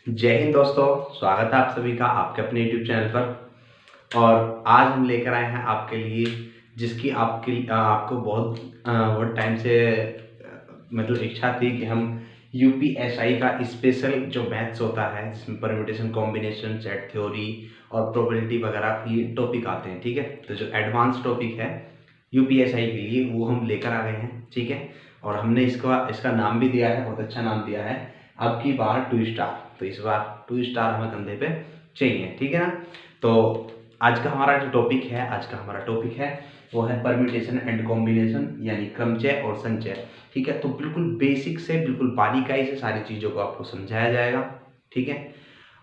जय हिंद दोस्तों। स्वागत है आप सभी का आपके अपने YouTube चैनल पर। और आज हम लेकर आए हैं आपके लिए जिसकी आपको बहुत टाइम से मतलब इच्छा थी कि हम यूपीएसआई का स्पेशल जो मैथ्स होता है जिसमें परम्यूटेशन, कॉम्बिनेशन, सेट थ्योरी और प्रोबेबिलिटी वगैरह ये टॉपिक आते हैं। ठीक है, तो जो एडवांस टॉपिक है यूपीएसआई के लिए वो हम लेकर आ गए हैं। ठीक है, और हमने इसका नाम भी दिया है, बहुत अच्छा नाम दिया है, अब की बार 2 स्टार। तो इस बार 2 स्टार हमें कंधे पे चाहिए। ठीक है ना। तो आज का हमारा टॉपिक है वो है परम्यूटेशन एंड कॉम्बिनेशन, यानी क्रमचय और संचय। ठीक है, तो बिल्कुल बेसिक से बिल्कुल बारीकाई से सारी चीज़ों को आपको समझाया जाएगा। ठीक है,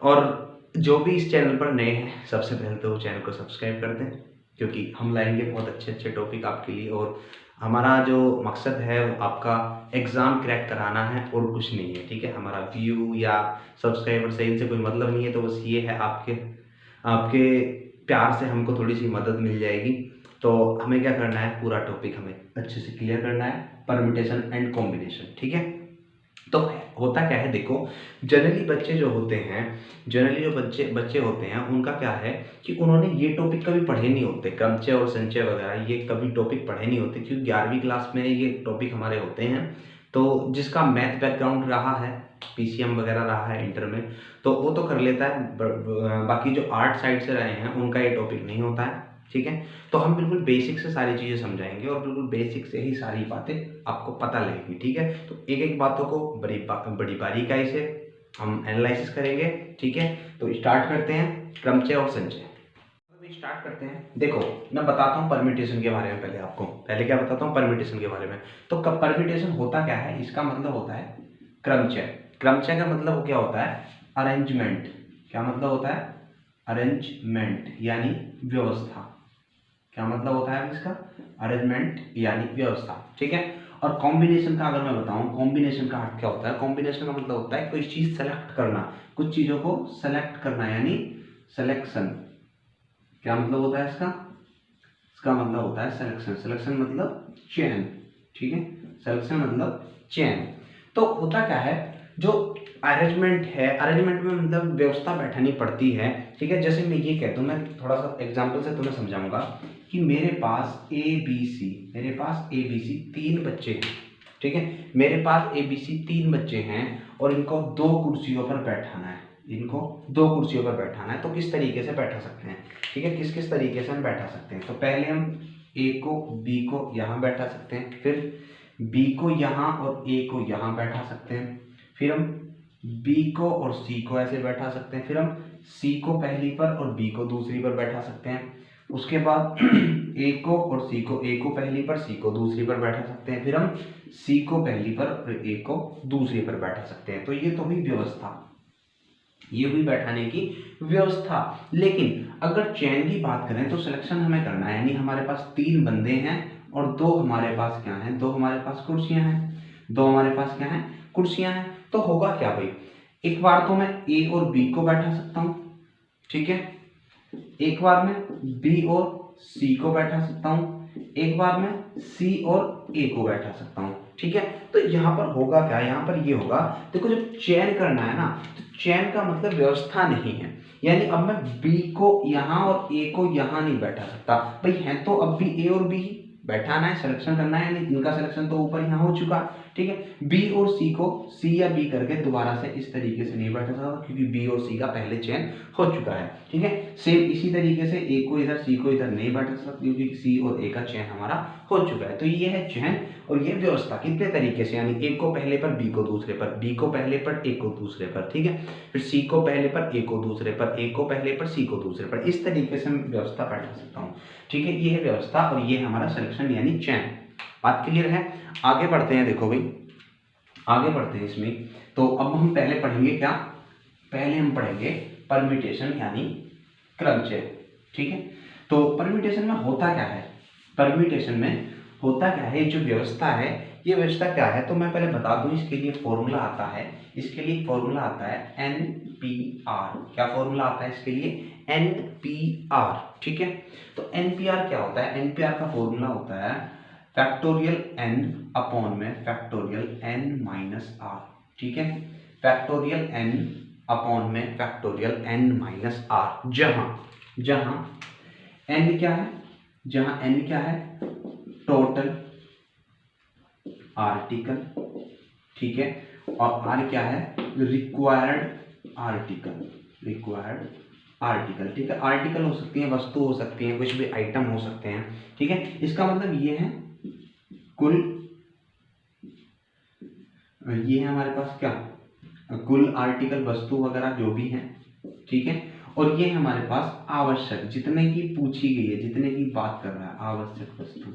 और जो भी इस चैनल पर नए हैं सबसे पहले तो वो चैनल को सब्सक्राइब कर दें, क्योंकि हम लाएंगे बहुत अच्छे अच्छे टॉपिक आपके लिए। और हमारा जो मकसद है वो आपका एग्ज़ाम क्रैक कराना है और कुछ नहीं है। ठीक है, हमारा व्यू या सब्सक्राइबर से इनसे कोई मतलब नहीं है। तो बस ये है, आपके आपके प्यार से हमको थोड़ी सी मदद मिल जाएगी। तो हमें क्या करना है, पूरा टॉपिक हमें अच्छे से क्लियर करना है, परम्यूटेशन एंड कॉम्बिनेशन। ठीक है, तो होता क्या है, देखो जनरली बच्चे जो होते हैं, जनरली जो बच्चे बच्चे होते हैं उनका क्या है कि उन्होंने ये टॉपिक कभी पढ़े नहीं होते, क्रमचय और संचय वगैरह ये कभी टॉपिक पढ़े नहीं होते, क्योंकि 11वीं क्लास में ये टॉपिक हमारे होते हैं। तो जिसका मैथ बैकग्राउंड रहा है, पीसीएम वगैरह रहा है इंटर में, तो वो तो कर लेता है। बाकी जो आर्ट साइड से रहे हैं उनका ये टॉपिक नहीं होता है। ठीक है, तो हम बिल्कुल बेसिक से सारी चीज़ें समझाएंगे और बिल्कुल बेसिक से ही सारी बातें आपको पता लगेगी। ठीक है, तो एक एक बातों को बड़ी बारीकाई से हम एनालिसिस करेंगे। ठीक है, तो स्टार्ट करते हैं क्रमचय और संचय। स्टार्ट करते हैं। देखो, मैं बताता हूँ परम्यूटेशन के बारे में। पहले क्या बताता हूँ परम्यूटेशन के बारे में। तो परम्यूटेशन होता क्या है, इसका मतलब होता है क्रमचय। क्रमचय का मतलब क्या होता है, अरेंजमेंट। क्या मतलब होता है, अरेंजमेंट यानी व्यवस्था। क्या मतलब होता है इसका, अरेंजमेंट यानी व्यवस्था। ठीक है, और कॉम्बिनेशन का अगर मैं बताऊं, कॉम्बिनेशन का अर्थ क्या होता है, कॉम्बिनेशन का मतलब होता है कोई चीज सेलेक्ट करना, कुछ चीजों को सेलेक्ट करना यानी सिलेक्शन। क्या मतलब होता है इसका, इसका मतलब होता है सिलेक्शन। सिलेक्शन मतलब चयन। ठीक है, सिलेक्शन मतलब चयन। तो होता क्या है, जो अरेंजमेंट है, अरेंजमेंट में मतलब व्यवस्था बैठानी पड़ती है। ठीक है, जैसे मैं ये कहता हूँ, मैं थोड़ा सा एग्जांपल से तुम्हें समझाऊंगा कि मेरे पास ए बी सी 3 बच्चे हैं। ठीक है, मेरे पास ए बी सी 3 बच्चे हैं और इनको 2 कुर्सियों पर बैठाना है। इनको 2 कुर्सियों पर बैठाना है, तो किस तरीके से बैठा सकते हैं। ठीक है, किस किस तरीके से हम बैठा सकते हैं। तो पहले हम ए को बी को यहाँ बैठा सकते हैं, फिर बी को यहाँ और ए को यहाँ बैठा सकते हैं, फिर हम बी को और सी को ऐसे बैठा सकते हैं, फिर हम सी को पहली पर और बी को दूसरी पर बैठा सकते हैं। उसके बाद ए को और सी को, ए को पहली पर सी को दूसरी पर बैठा सकते हैं, फिर हम सी को पहली पर और ए को दूसरी पर बैठा सकते हैं। तो ये तो हुई व्यवस्था, ये हुई बैठाने की व्यवस्था। लेकिन अगर चयन की बात करें तो सिलेक्शन हमें करना है, यानी हमारे पास 3 बंदे हैं और 2 हमारे पास क्या हैं, 2 हमारे पास कुर्सियां हैं। 2 हमारे पास क्या हैं, कुर्सियां हैं। तो होगा क्या भाई, एक बार तो मैं ए और बी को बैठा सकता हूं। ठीक है, एक बार मैं बी और सी को बैठा सकता हूं, एक बार मैं सी और ए को बैठा सकता हूं। ठीक है, तो यहां पर होगा क्या, यहां पर ये होगा, देखो जब चयन करना है ना, तो चयन का मतलब व्यवस्था नहीं है। यानी अब मैं बी को यहां और ए को यहां नहीं बैठा सकता भाई, है तो अब भी ए और बी बैठाना है, सिलेक्शन करना है, यानी इनका सिलेक्शन तो ऊपर यहाँ हो चुका। ठीक है, बी और सी को सी या बी करके दोबारा से इस तरीके से नहीं बैठा सकता, क्योंकि बी और सी का पहले चयन हो चुका है। ठीक है, सेम इसी तरीके से ए को इधर सी को इधर नहीं बैठा सकता, क्योंकि सी और ए का चयन हमारा हो चुका है। तो ये है चयन और ये व्यवस्था कितने तरीके से, यानी ए को पहले पर बी को दूसरे पर, बी को पहले पर ए को दूसरे पर। ठीक है, फिर सी को पहले पर ए को दूसरे पर, ए को पहले पर सी को दूसरे पर, इस तरीके से मैं व्यवस्था बैठा सकता हूँ। ठीक है, ये है व्यवस्था और ये हमारा सिलेक्शन यानी चयन। बात क्लियर है, आगे बढ़ते हैं। देखो भाई, आगे बढ़ते हैं इसमें। तो अब हम पहले पढ़ेंगे क्या, पहले हम पढ़ेंगे परम्यूटेशन यानी क्रमचय। ठीक है, तो परम्यूटेशन में होता क्या है, परम्यूटेशन में होता क्या है, जो व्यवस्था है ये व्यवस्था क्या है, तो मैं पहले बता दूं, इसके लिए फॉर्मूला आता है, इसके लिए फॉर्मूला आता है NPR। क्या फॉर्मूला आता है इसके लिए, NPR। ठीक है, तो NPR क्या होता है, NPR का फॉर्मूला होता है फैक्टोरियल n अपॉन में फैक्टोरियल n माइनस r। ठीक है, फैक्टोरियल n अपॉन में फैक्टोरियल n माइनस आर, जहां n क्या है, टोटल आर्टिकल, ठीक है, और r क्या है, रिक्वायर्ड आर्टिकल, ठीक है। आर्टिकल हो सकती है, वस्तु हो सकती है, कुछ भी आइटम हो सकते हैं, ठीक है। इसका मतलब ये है ये है हमारे पास क्या, कुल आर्टिकल, वस्तु वगैरह जो भी है, ठीक है। और ये हमारे पास आवश्यक, जितने की पूछी गई है, जितने की बात कर रहा है, आवश्यक वस्तु,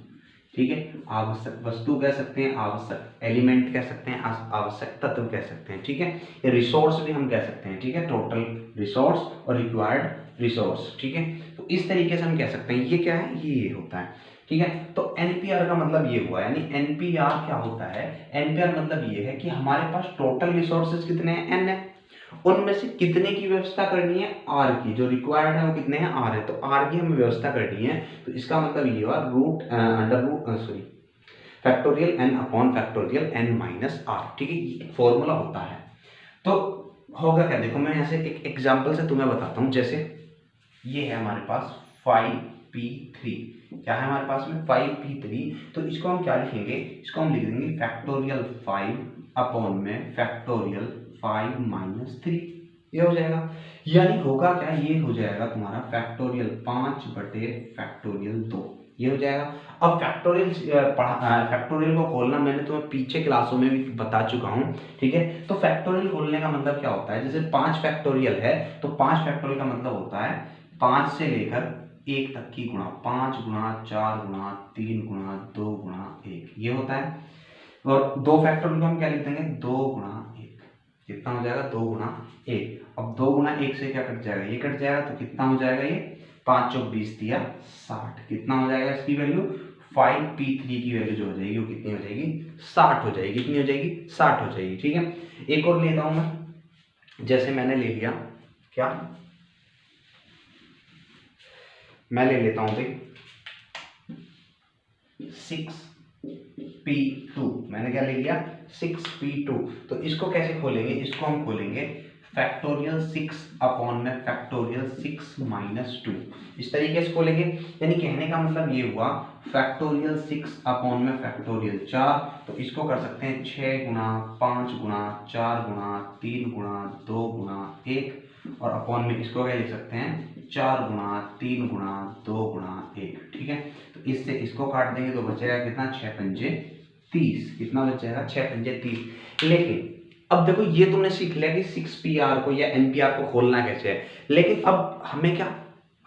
ठीक है। आवश्यक वस्तु कह सकते हैं, आवश्यक एलिमेंट कह सकते हैं, आवश्यक तत्व कह सकते हैं, ठीक है। ये रिसोर्स भी हम कह सकते हैं, ठीक है, टोटल रिसोर्स और रिक्वायर्ड रिसोर्स, ठीक है। तो इस तरीके से हम कह सकते हैं, ये क्या है, ये होता है, ठीक है। तो एनपीआर का मतलब ये हुआ, यानी एनपीआर क्या होता है, एनपीआर मतलब ये है कि हमारे पास टोटल रिसोर्सेज कितने हैं, एन है, उनमें से कितने की व्यवस्था करनी है, आर की, जो रिक्वायर्ड है वो कितने हैं, आर है, तो आर की हमें व्यवस्था करनी है। तो इसका मतलब ये हुआ factorial n upon factorial n minus r, ठीक है, ये फॉर्मूला होता है। तो होगा क्या, देखो मैं यहाँ से एक एग्जांपल से तुम्हें बताता हूँ। जैसे ये है हमारे पास 5p3, क्या है हमारे पास में 5p3, तो इसको हम क्या लिखेंगे, इसको हम लिख देंगे फैक्टोरियल 5 अपॉन में फैक्टोरियल 5 माइनस 3, ये हो जाएगा। यानी होगा क्या, ये हो जाएगा तुम्हारा फैक्टोरियल 5 बटे फैक्टोरियल 2, ये हो जाएगा। अब फैक्टोरियल को खोलना मैंने तुम्हें पीछे क्लासों में भी बता चुका हूँ, ठीक है। तो फैक्टोरियल खोलने का मतलब क्या होता है, जैसे 5 फैक्टोरियल है, तो 5 फैक्टोरियल का मतलब होता है 5 से लेकर 1 तक की गुणा, 5 गुणा 4 गुणा 3 गुणा 2 गुणा 1, ये होता है। और 2 फैक्टोरियल को हम क्या लिख देंगे, 2 गुणा 1, कितना हो जाएगा, 2 गुणा 1। अब 2 गुणा 1 से क्या कट जाएगा, ये कट जाएगा, तो कितना हो जाएगा, ये 5 चौक 20 दिया 60, कितना हो जाएगा इसकी वैल्यू, 5p3 की वैल्यू जो हो जाएगी वो कितनी हो जाएगी, 60 हो जाएगी, कितनी हो जाएगी, 60 हो जाएगी, ठीक है। एक और लेता हूं मैं, जैसे मैंने ले लिया क्या, मैं ले लेता हूं भाई 6p2, मैंने क्या ले लिया, 6p2। तो इसको कैसे खोलेंगे, इसको हम खोलेंगे फैक्टोरियल 6 अपॉन में फैक्टोरियल 6 माइनस 2, इस तरीके से खोलेंगे। यानी कहने का मतलब ये हुआ फैक्टोरियल 6 अपॉन में फैक्टोरियल 4, तो इसको कर सकते हैं 6 गुणा 5 गुणा 4 गुणा 3 गुणा 2 गुणा 1, और अपॉन में इसको क्या लिख सकते हैं 4 गुणा 3 गुणा 2 गुणा 1, ठीक है। तो इससे इसको काट देंगे तो बचेगा कितना, 6 पंजे 30, कितना बच जाएगा, 6 पंजे 30। लेकिन अब देखो ये तुमने सीख लिया कि 6pr को या npr को खोलना कैसे है, लेकिन अब हमें क्या,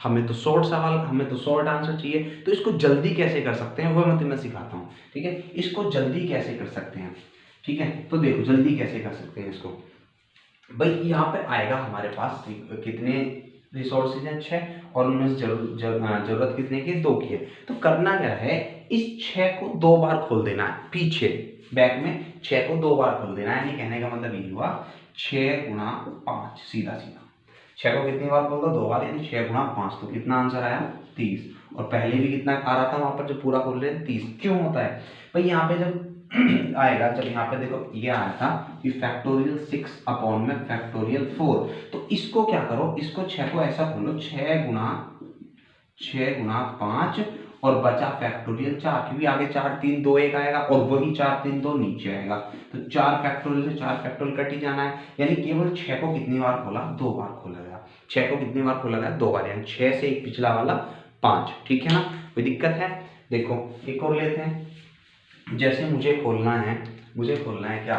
हमें तो शॉर्ट सवाल, हमें तो शॉर्ट आंसर चाहिए, तो इसको जल्दी कैसे कर सकते हैं वो मैं तुम्हें सिखाता हूँ, ठीक है। इसको जल्दी कैसे कर सकते हैं, ठीक है, तो देखो जल्दी कैसे कर सकते हैं इसको भाई। यहाँ पे आएगा हमारे पास कितने रिसोर्सेज हैं, 6, और उनमें जरूरत कितने की, 2 की है। तो करना क्या है, इस 6 को 2 बार खोल देना है, पीछे बैक में 6 को 2 बार खोल देना है। यानी कहने का मतलब ये हुआ 6 गुणा 5, सीधा सीधा 6 को कितनी बार खोल दो, 2 बार, यानी 6 गुणा 5, तो कितना आंसर आया, 30। और पहले भी कितना आ रहा था वहां पर, जो पूरा खोल रहे हैं 30। क्यों होता है भाई, यहाँ पे जब आएगा, जब यहाँ पे देखो ये आया था कि फैक्टोरियल 6 अपॉन में फैक्टोरियल 4, तो इसको क्या करो, इसको 6 को ऐसा खोलो 6 गुणा 5, और बचा फैक्टोरियल 4, क्योंकि आगे 4 3 2 1 आएगा, और वही 4 3 2 नीचे आएगा, तो 4 फैक्टोरियल से 4 फैक्टोरियल कट ही जाना है। यानी केवल 6 को कितनी बार खोला, 2 बार खोला गया, 6 को कितनी बार खोला गया, 2 बार, यानी 6 से एक पिछला वाला 5, ठीक है ना, कोई दिक्कत है। देखो एक और लेते हैं, जैसे मुझे खोलना है क्या,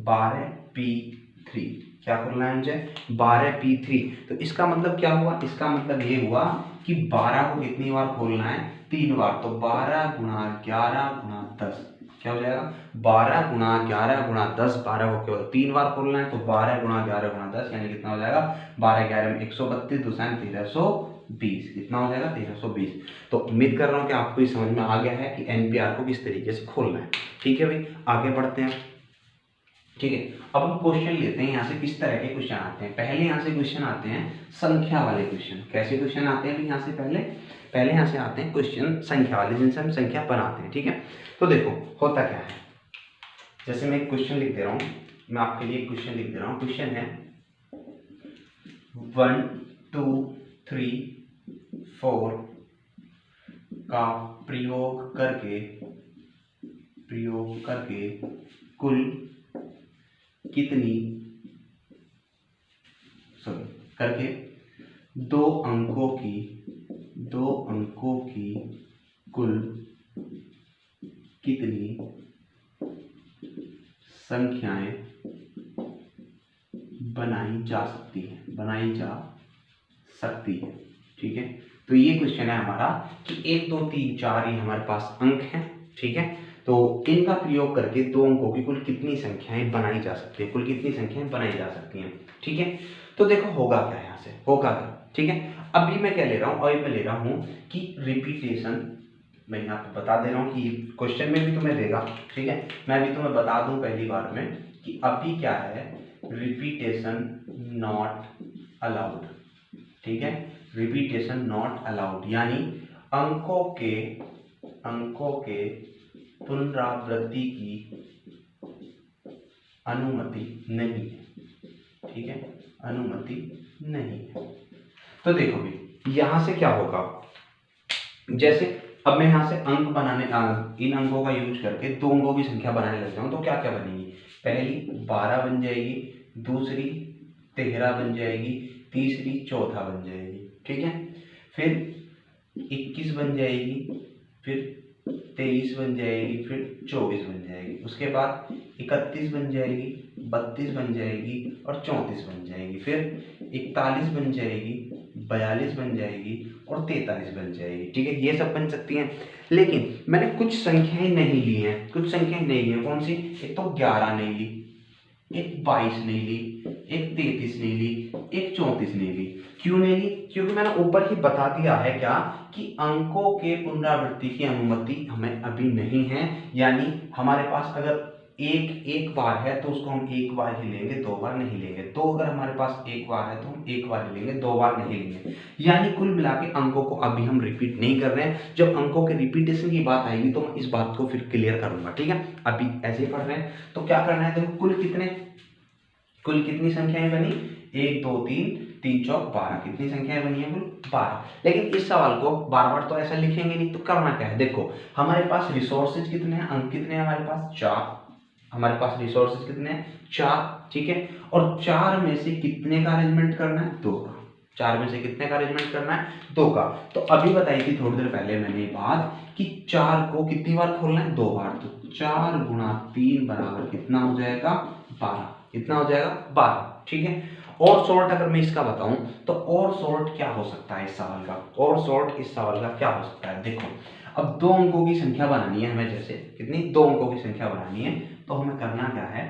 12p3, क्या खोलना है मुझे, 12p3। तो इसका मतलब क्या हुआ, इसका मतलब ये हुआ कि 12 को कितनी बार खोलना है, 3 बार, तो 12 गुणा 11 गुणा 10, क्या हो जाएगा, 12 गुणा 11 गुणा 10, 12 को केवल 3 बार खोलना है, तो 12 गुणा 11 गुणा 10, यानी कितना हो जाएगा, 12 11 में 132, 2 1320, कितना हो जाएगा, 1320। तो उम्मीद कर रहा हूँ कि आपको ये समझ में आ गया है कि एनपीआर को किस तरीके से खोलना है, ठीक है भाई। आगे बढ़ते हैं, ठीक है। अब हम क्वेश्चन लेते हैं, यहाँ से किस तरह के क्वेश्चन आते हैं। पहले यहाँ से क्वेश्चन आते हैं संख्या वाले क्वेश्चन। कैसे क्वेश्चन आते हैं, यहाँ से पहले यहाँ से आते हैं क्वेश्चन संख्या वाले, जिनसे हम संख्या बनाते हैं, ठीक है। तो देखो होता क्या है, जैसे मैं एक क्वेश्चन लिख दे रहा हूँ, मैं आपके लिए क्वेश्चन लिख दे रहा हूँ। क्वेश्चन है 1 2 3 4 का प्रयोग करके कुल कितनी करके दो अंकों की कुल कितनी संख्याएं बनाई जा सकती है। ठीक है, तो ये क्वेश्चन है हमारा कि 1 2 3 4 ये हमारे पास अंक हैं। ठीक है, तो इनका प्रयोग करके दो अंकों की कुल कितनी संख्याएं बनाई जा सकती है। ठीक है, तो देखो होगा क्या, यहाँ से होगा क्या। ठीक है, अभी मैं क्या ले रहा हूँ, अभी मैं ले रहा हूँ कि रिपीटेशन। मैं यहाँ पे बता दे रहा हूँ कि क्वेश्चन में भी तुम्हें देगा। ठीक है, मैं भी तुम्हें बता दूं पहली बार में कि अभी क्या है, रिपीटेशन नॉट अलाउड। ठीक है, रिपीटेशन नॉट अलाउड यानी अंकों के पुनरावृत्ति की अनुमति नहीं है। ठीक है, अनुमति नहीं है। तो देखो भी यहां से क्या होगा, जैसे अब मैं यहां से अंक बनाने इन अंकों का यूज करके दो अंकों की संख्या बनाने लग जाऊं तो क्या क्या बनेगी, पहली 12 बन जाएगी, दूसरी 13 बन जाएगी, तीसरी 14 बन जाएगी। ठीक है, फिर 21 बन जाएगी, फिर 23 बन जाएगी, फिर 24 बन जाएगी, उसके बाद 31 बन जाएगी, 32 बन जाएगी और 34 बन जाएगी, फिर 41 बन जाएगी, 42 बन जाएगी और 43 बन जाएगी। ठीक है, ये सब बन सकती हैं। लेकिन मैंने कुछ संख्याएं नहीं ली हैं, कौन सी, एक तो 11 नहीं ली, एक 22 नहीं ली, एक 33 नहीं ली, एक 34 नहीं ली। क्यों नहीं ली, क्योंकि मैंने ऊपर ही बता दिया है क्या कि अंकों के पुनरावृत्ति की अनुमति हमें अभी नहीं है। यानी हमारे पास अगर एक बार है तो उसको हम एक बार ही लेंगे, दो बार नहीं लेंगे। तो अगर हमारे पास एक बार है तो हम एक बार ही लेंगे, दो बार नहीं लेंगे। यानी कुल मिला के अंकों को अभी हम रिपीट नहीं कर रहे हैं। जब अंकों के रिपीटेशन की बात आएगी तो मैं इस बात को फिर क्लियर करूंगा। ठीक है, अभी ऐसे ही पढ़ रहे हैं तो क्या करना है, देखो कुल कितनी संख्याएं बनी, 1 2 3 4 12, कितनी संख्याएं बनी है, कुल 12। लेकिन इस सवाल को बार बार तो ऐसा लिखेंगे नहीं, तो करना क्या है, देखो हमारे पास रिसोर्सेज कितने हैं, अंक कितने हैं हमारे पास, 4। हमारे पास रिसोर्सेज कितने हैं, 4। ठीक है, और 4 में से कितने का अरेंजमेंट करना है, 2 का। 4 में से कितने का अरेंजमेंट करना है, 2 का। तो अभी बताई थी थोड़ी देर पहले मैंने ये बात कि 4 को कितनी बार खोलना है, 2 बार। तो 4 गुणा 3 बराबर कितना हो जाएगा, 12। कितना हो जाएगा, 12। ठीक है, और सॉल्ट अगर मैं इसका बताऊं तो और सॉल्ट क्या हो सकता है इस सवाल का, और सॉल्ट इस सवाल का क्या हो सकता है, देखो अब दो अंकों की संख्या बनानी है हमें, जैसे कितनी, 2 अंकों की संख्या बनानी है, तो हमें करना क्या है,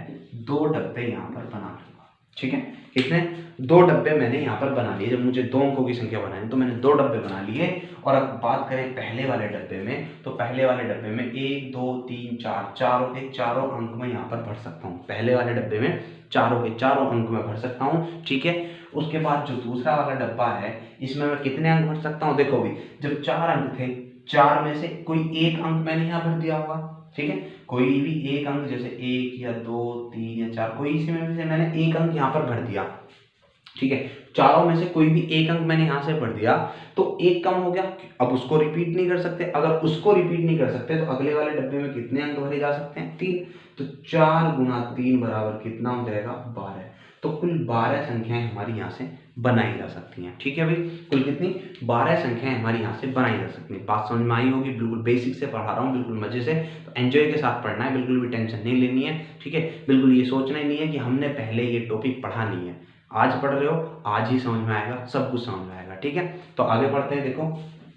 2 डब्बे यहाँ पर बना लूंगा। ठीक है, कितने, 2 डब्बे मैंने यहाँ पर बना लिए। जब मुझे 2 अंकों की संख्या बनानी तो मैंने 2 डब्बे बना लिए। और अब बात करें पहले वाले डब्बे में, तो पहले वाले डब्बे में 1 2 3 4 चारों अंक में यहाँ पर भर सकता हूँ। पहले वाले डब्बे में चारों के चारों अंक में भर सकता हूँ। ठीक है, उसके बाद जो दूसरा वाला डब्बा है इसमें मैं कितने अंक भर सकता हूँ, देखो भी जब 4 अंक थे, 4 में से कोई एक अंक मैंने यहाँ भर दिया होगा। ठीक है, कोई भी एक अंक, जैसे 1 या 2 3 या 4, कोई इसी में से मैंने एक अंक यहाँ पर भर दिया। ठीक है, चारों में से कोई भी एक अंक मैंने यहां से भर दिया तो एक कम हो गया। अब उसको रिपीट नहीं कर सकते, अगर उसको रिपीट नहीं कर सकते तो अगले वाले डब्बे में कितने अंक भरे जा सकते हैं, 3। तो 4 गुणा 3 बराबर कितना हो जाएगा, 12। तो कुल 12 संख्याएं हमारी यहाँ से बनाई जा सकती हैं। ठीक है भाई, कुल कितनी, 12 संख्याएं हमारी यहाँ से बनाई जा सकती हैं। बात समझ में आई होगी, बिल्कुल बेसिक से पढ़ा रहा हूँ, बिल्कुल मजे से, तो एंजॉय के साथ पढ़ना है, बिल्कुल भी टेंशन नहीं लेनी है। ठीक है, बिल्कुल ये सोचना ही नहीं है कि हमने पहले ये टॉपिक पढ़ा नहीं है। आज पढ़ रहे हो, आज ही समझ में आएगा, सब कुछ समझ में आएगा। ठीक है, तो आगे बढ़ते हैं, देखो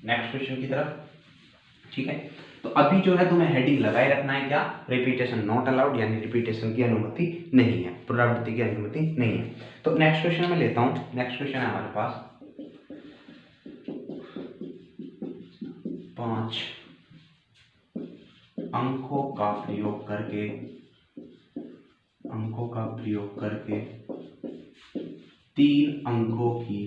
नेक्स्ट क्वेश्चन की तरफ। ठीक है, तो अभी जो है तुम्हें हेडिंग लगाए रखना है क्या, रिपीटेशन नॉट अलाउड, यानी रिपीटेशन की अनुमति नहीं है, पुनरावृत्ति की अनुमति नहीं है। तो नेक्स्ट क्वेश्चन में लेता हूं। नेक्स्ट क्वेश्चन है हमारे पास 5 अंकों का प्रयोग करके 3 अंकों की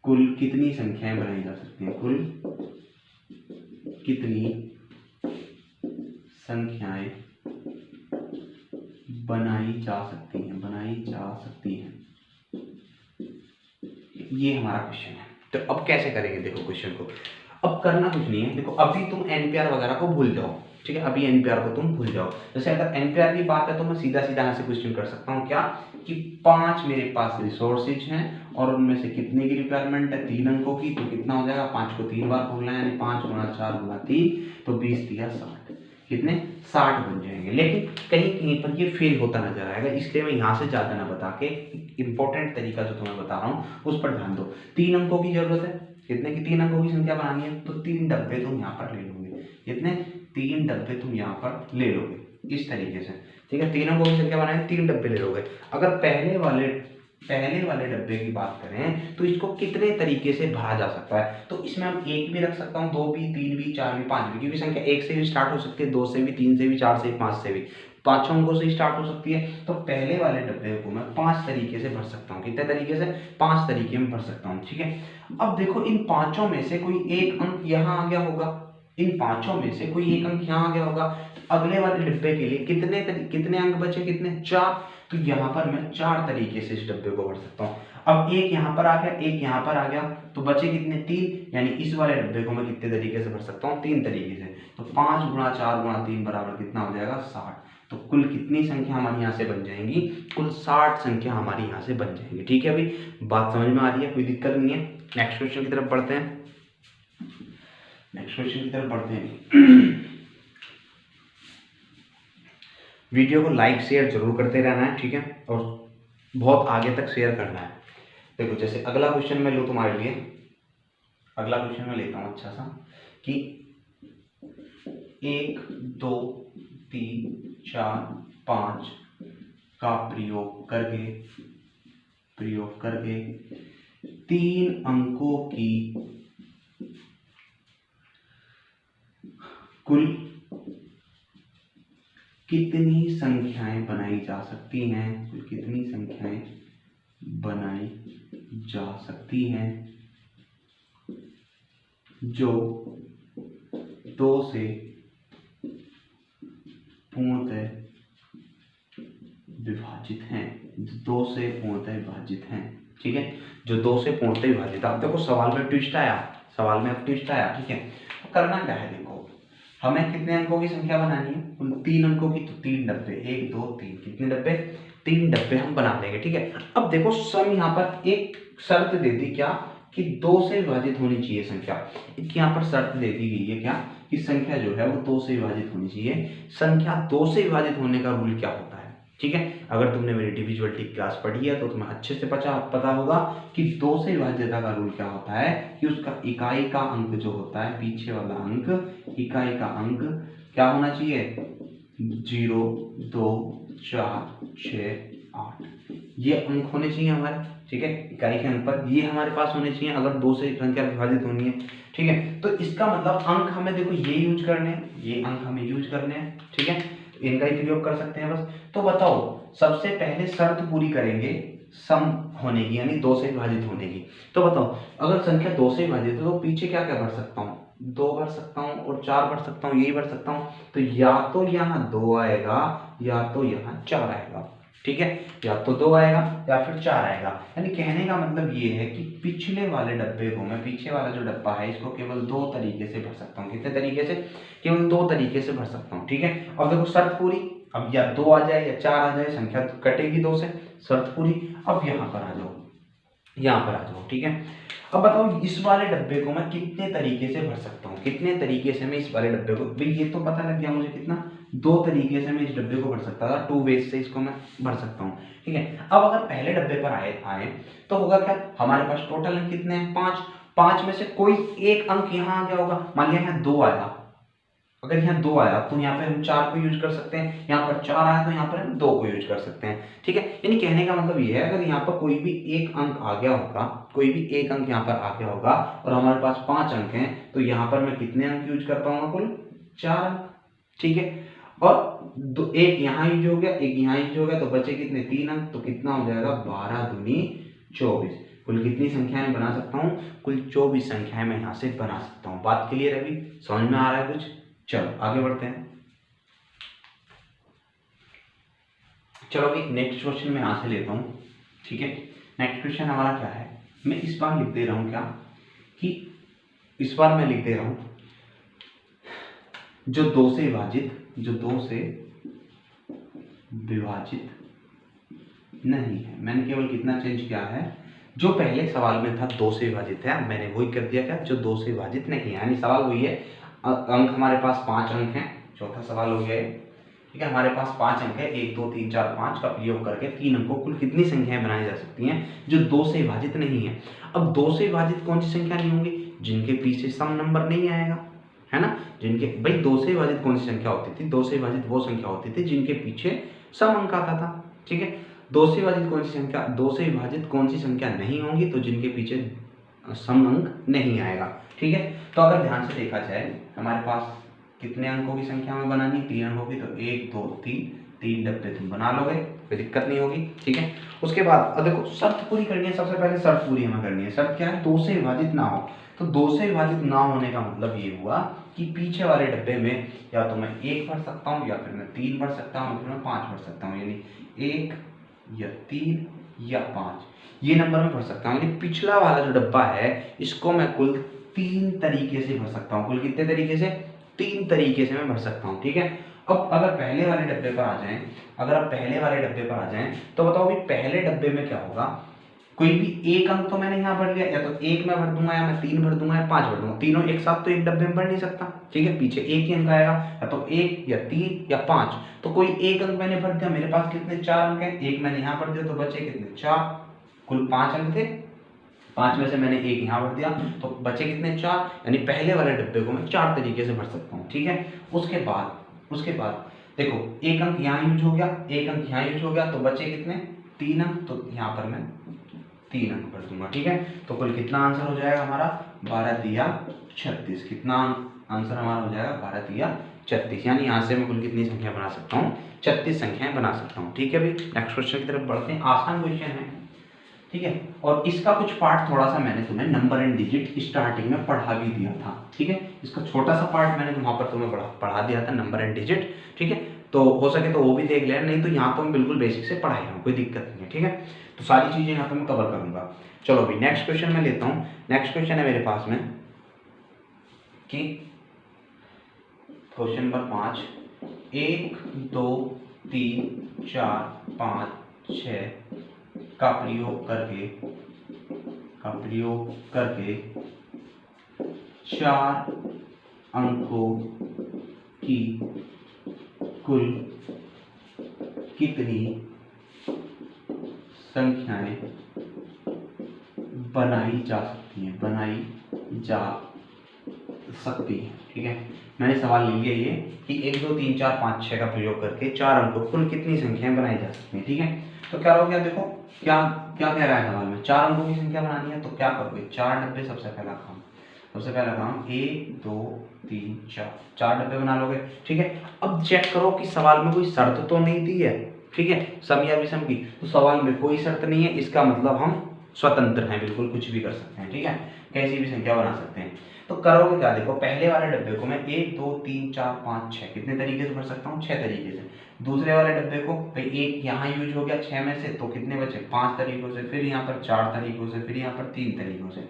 कुल कितनी संख्याएं बनाई जा सकती हैं, कुल कितनी संख्याएं बनाई जा सकती हैं, बनाई जा सकती हैं। ये हमारा क्वेश्चन है। तो अब कैसे करेंगे देखो क्वेश्चन को। अब करना कुछ नहीं है, देखो अभी तुम एनपीआर वगैरह को भूल जाओ, ठीक है, अभी एनपीआर को तुम भूल जाओ। जैसे अगर एनपीआर की बात है तो मैं सीधा सीधा यहाँ से क्वेश्चन कर सकता हूँ क्या, कि 5 मेरे पास रिसोर्सेज हैं और उनमें से कितने की रिक्वायरमेंट है, 3 अंकों की, तो कितना हो जाएगा, 5 को 3 बार खोलना है, यानी 5 गुणा 4 गुणा 3, तो 20 दिया 60, कितने 60 बन जाएंगे। लेकिन कहीं कहीं पर ये फेल होता नजर आएगा, इसलिए मैं यहाँ से ज्यादा ना बता के इंपॉर्टेंट तरीका जो तुम्हें बता रहा हूँ उस पर ध्यान दो। 3 अंकों की जरूरत है, कितने की 3 अंकों की संख्या बनानी है, तो 3 डब्बे तुम यहाँ पर ले लोगे, कितने 3 डब्बे तुम यहाँ पर ले लोगे इस तरीके से, ठीक है। 3 अंकों की संख्या बनानी, 3 डब्बे ले लोगे। अगर पहले वाले डब्बे की बात करें तो इसको कितने तरीके से भरा जा सकता है, तो इसमें हम 1 भी रख सकता हूँ, 2 भी, 3 भी, 4 भी, 5 भी, क्योंकि संख्या 1 से भी स्टार्ट हो सकती है, 2 से भी, 3 से भी, 4 से भी, 5 से भी, 5 अंकों से स्टार्ट हो सकती है। तो पहले वाले डब्बे को मैं 5 तरीके से भर सकता हूँ, कितने तरीके से, 5 तरीके में भर सकता हूँ, ठीक है। अब देखो इन पांचों में से कोई एक अंक यहाँ आ गया होगा, इन पांचों में से कोई एक अंक यहाँ आ गया होगा, अगले वाले डिब्बे के लिए कितने अंक बचे, कितने 4, तो यहाँ पर मैं 4 तरीके से इस डब्बे को भर सकता हूँ। अब एक यहाँ पर आ गया, एक यहाँ पर आ गया, तो बचे कितने 3, यानी इस वाले डब्बे को मैं कितने तरीके से भर सकता हूँ, 3 तरीके से। तो 5 गुणा 4 गुणा 3 बराबर कितना हो जाएगा, 60। तो कुल कितनी संख्या हमारी यहाँ से बन जाएंगी, कुल 60 संख्या हमारी यहाँ से बन जाएंगी, ठीक है। अभी बात समझ में आ रही है, कोई दिक्कत नहीं है। नेक्स्ट क्वेश्चन की तरफ बढ़ते हैं, नेक्स्ट क्वेश्चन की तरफ बढ़ते हैं। वीडियो को लाइक शेयर जरूर करते रहना है, ठीक है, और बहुत आगे तक शेयर करना है। देखो जैसे अगला क्वेश्चन मैं लूँ तुम्हारे लिए, अगला क्वेश्चन मैं लेता हूँ अच्छा सा, कि 1 2 3 4 5 का प्रयोग करके 3 अंकों की कुल कितनी संख्याएं बनाई जा सकती हैं, कुल कितनी संख्याएं बनाई जा सकती हैं जो 2 से पूर्णतः विभाजित हैं, 2 से पूर्णतः विभाजित हैं, ठीक है, जो 2 से पूर्णतः विभाजित। अब देखो सवाल में ट्विस्ट आया, ठीक है। तो करना क्या है, देखो हमें कितने अंकों की संख्या बनानी है, उन 3 अंकों की, तो 3 डब्बे, 1 2 3, कितने डब्बे, 3 डब्बे हम बना लेंगे, ठीक है। अब देखो सम यहाँ पर एक शर्त दे दी क्या, कि 2 से विभाजित होनी चाहिए संख्या, एक यहाँ पर शर्त दे दी गई है क्या, कि संख्या जो है वो 2 से विभाजित होनी चाहिए। संख्या 2 से विभाजित होने का रूल क्या होता है, ठीक है। अगर तुमने मेरी डिविजिबिलिटी क्लास पढ़ी है तो तुम्हें अच्छे से पता होगा कि 2 से विभाज्यता का रूल क्या होता है, कि उसका इकाई का अंक जो होता है, पीछे वाला अंक, इकाई का अंक क्या होना चाहिए, 0 2 4 6 8, ये अंक होने चाहिए हमारे, ठीक है, इकाई के अंक पर ये हमारे पास होने चाहिए अगर 2 से संख्या विभाजित होनी है, ठीक है। तो इसका मतलब अंक हमें देखो ये यूज करने हैं, ये अंक हमें यूज करने हैं, ठीक है, इनका ही प्रयोग कर सकते हैं बस। तो बताओ सबसे पहले शर्त पूरी करेंगे सम होने की, यानी 2 से विभाजित होने की। तो बताओ अगर संख्या 2 से विभाजित है तो पीछे क्या क्या भर सकता हूँ, 2 भर सकता हूँ और 4 भर सकता हूँ, यही भर सकता हूँ। तो या तो यहाँ 2 आएगा या तो यहाँ 4 आएगा, ठीक है, या तो 2 आएगा या फिर 4 आएगा। यानी कहने का मतलब ये है कि पिछले वाले डब्बे को मैं, पीछे वाला जो डब्बा है इसको केवल 2 तरीके से भर सकता हूँ, कितने तरीके से, केवल 2 तरीके से भर सकता हूँ, ठीक है। अब देखो शर्त पूरी, अब या 2 आ जाए या 4 आ जाए, संख्या तो कटेगी 2 से, शर्त पूरी। अब यहाँ पर आ जाओ, यहाँ पर आ जाओ, ठीक है। अब बताओ इस वाले डब्बे को मैं कितने तरीके से भर सकता हूँ, कितने तरीके से मैं इस वाले डब्बे को, भाई ये तो पता लग गया मुझे कितना, 2 तरीके से मैं इस डब्बे को भर सकता था, 2 वेज से इसको मैं भर सकता हूँ, ठीक है। अब अगर पहले डब्बे पर आए तो होगा क्या, हमारे पास टोटल अंक कितने हैं, 5 में से कोई एक अंक यहाँ आ गया होगा, मान लिया यहाँ 2 आया, अगर यहाँ 2 आया तो यहाँ पे हम 4 को यूज कर सकते हैं, यहाँ पर 4 आया तो यहाँ पर हम 2 को यूज कर सकते हैं, ठीक है। यानी कहने का मतलब ये है अगर यहाँ पर कोई भी एक अंक आ गया होगा, कोई भी एक अंक यहाँ पर आ गया होगा और हमारे पास 5 अंक हैं, तो यहाँ पर मैं कितने अंक यूज कर पाऊंगा, कुल 4 अंक, ठीक है। और एक यहाँ यूज हो गया, एक यहाँ यूज हो गया, तो बचे कितने 3 अंक, तो कितना हो जाएगा 12 दूनी 24। कुल कितनी संख्याएं बना सकता हूँ, कुल 24 संख्याएं मैं यहाँ से बना सकता हूँ। बात क्लियर है अभी, समझ में आ रहा है कुछ, चलो आगे बढ़ते हैं। चलो एक नेक्स्ट क्वेश्चन मैं यहाँ से लेता हूँ, ठीक है। नेक्स्ट क्वेश्चन हमारा क्या है, मैं इस बार लिख दे रहा हूँ क्या कि इस बार मैं लिख दे रहा हूँ जो 2 से विभाजित नहीं है। मैंने केवल कितना चेंज किया है, जो पहले सवाल में था 2 से विभाजित है, मैंने वही कर दिया क्या, जो 2 से विभाजित नहीं है। यानी सवाल वही है, अंक हमारे पास 5 अंक हैं, चौथा सवाल हो गया है, ठीक है। हमारे पास 5 अंक है, 1 2 3 4 5 का प्रयोग करके 3 अंकों कुल कितनी संख्याएं बनाई जा सकती हैं जो 2 से विभाजित नहीं है। अब 2 से विभाजित कौन सी संख्या नहीं होंगी, जिनके पीछे सम नंबर नहीं आएगा, है ना। जिनके भाई 2 से विभाजित कौन सी संख्या होती थी, 2 से विभाजित वो संख्या होती थी जिनके पीछे सम अंक आता था, ठीक है। 2 से विभाजित कौन सी संख्या, 2 से विभाजित कौन सी संख्या नहीं होंगी, तो जिनके पीछे सम अंक नहीं आएगा, ठीक है। तो अगर ध्यान से देखा जाए, हमारे पास कितने अंकों की संख्या में बनानी, 3 अंकों की, तो 1 2 3 डब्बे तुम बना लोगे, कोई दिक्कत नहीं होगी, ठीक है। उसके बाद देखो शर्त पूरी करनी है, सबसे पहले शर्त पूरी हमें करनी है। शर्त क्या है, 2 से विभाजित ना हो। तो 2 से विभाजित ना होने का मतलब ये हुआ कि पीछे वाले डब्बे में या तो मैं 1 भर सकता हूँ, या फिर मैं 3 भर सकता हूँ, या फिर मैं 5 भर सकता हूँ, यानी 1 या 3 या 5 ये नंबर में भर सकता हूँ। यानी पिछला वाला जो डब्बा है इसको मैं कुल 3 तरीके से भर सकता हूँ। कुल कितने तरीके से, 3 तरीके से मैं भर सकता हूँ, ठीक है। अब अगर पहले वाले डब्बे पर आ जाएं, अगर आप पहले वाले डब्बे पर आ जाएं तो बताओ भी पहले डब्बे में क्या होगा, कोई भी एक अंक तो मैंने यहाँ भर लिया, या तो 1 मैं भर दूंगा, या मैं 3 भर दूंगा, या 5 भर दूंगा। तीनों एक साथ तो एक डब्बे में भर नहीं सकता, ठीक है। पीछे एक ही अंक आएगा, या तो 1 या 3 या 5। तो कोई एक अंक मैंने भर दिया, मेरे पास कितने 4 अंक हैं, एक मैंने यहाँ भर दिया तो बचे कितने 4, कुल 5 अंक थे। 5 में से मैंने एक यहाँ भर दिया तो बचे कितने 4, यानी पहले वाले डब्बे को मैं 4 तरीके से भर सकता हूँ, ठीक है। उसके बाद देखो एक अंक यहाँ यूज हो गया, एक अंक यहाँ यूज हो गया, तो बचे कितने 3 अंक, तो यहाँ पर मैं 3 अंक भर दूंगा, ठीक है। तो कुल कितना आंसर हो जाएगा हमारा, 12 दिया 36। कितना आंसर हमारा हो जाएगा, 12 दिया 36। यानी यहाँ से मैं कुल कितनी संख्या बना सकता हूँ, 36 संख्याएं बना सकता हूँ, ठीक है। अभी नेक्स्ट क्वेश्चन की तरफ बढ़ते हैं, आसान क्वेश्चन है, ठीक है। और इसका कुछ पार्ट थोड़ा सा मैंने तुम्हें नंबर एंड डिजिट स्टार्टिंग में पढ़ा भी दिया था, ठीक है। इसका छोटा सा पार्ट मैंने वहां पर तुम्हें पढ़ा दिया था, नंबर एंड डिजिट, ठीक है। तो हो सके तो वो भी देख लेना, नहीं तो यहाँ तो मैं बिल्कुल बेसिक से पढ़ा ही हूँ, कोई दिक्कत नहीं है, ठीक है। तो सारी चीजें यहाँ पे मैं कवर करूंगा। चलो अभी नेक्स्ट क्वेश्चन मैं लेता हूँ। नेक्स्ट क्वेश्चन है मेरे पास में कि क्वेश्चन नंबर 5, 1 2 3 4 5 6 का प्रयोग करके 4 अंकों की कुल कितनी संख्याएं बनाई जा सकती हैं, ठीक है। मैंने सवाल लिया ये कि 1 2 3 4 5 6 का प्रयोग करके 4 अंकों कुल कितनी संख्याएं बनाई जा सकती हैं, ठीक है। तो क्या हो गया, देखो क्या क्या कह रहा है सवाल में, 4 अंकों की संख्या बनानी है, तो क्या करोगे, 4 डब्बे, सबसे पहला काम 1 2 3 4 डब्बे बना लोगे, ठीक है। अब चेक करो कि सवाल में कोई शर्त तो नहीं दी है, ठीक है, सम या विषम की। तो सवाल में कोई शर्त नहीं है, इसका मतलब हम स्वतंत्र हैं, बिल्कुल कुछ भी कर सकते हैं, ठीक है, कैसी भी संख्या बना सकते हैं। तो करोगे क्या, देखो पहले वाले डब्बे को मैं 1 2 3 4 5 6 कितने तरीके से भर सकता हूँ, 6 तरीके से। दूसरे वाले डब्बे को भाई एक यहाँ यूज हो गया 6 में से, तो कितने बचे 5 तरीकों से, फिर यहाँ पर 4 तरीकों से, फिर यहाँ पर 3 तरीकों से।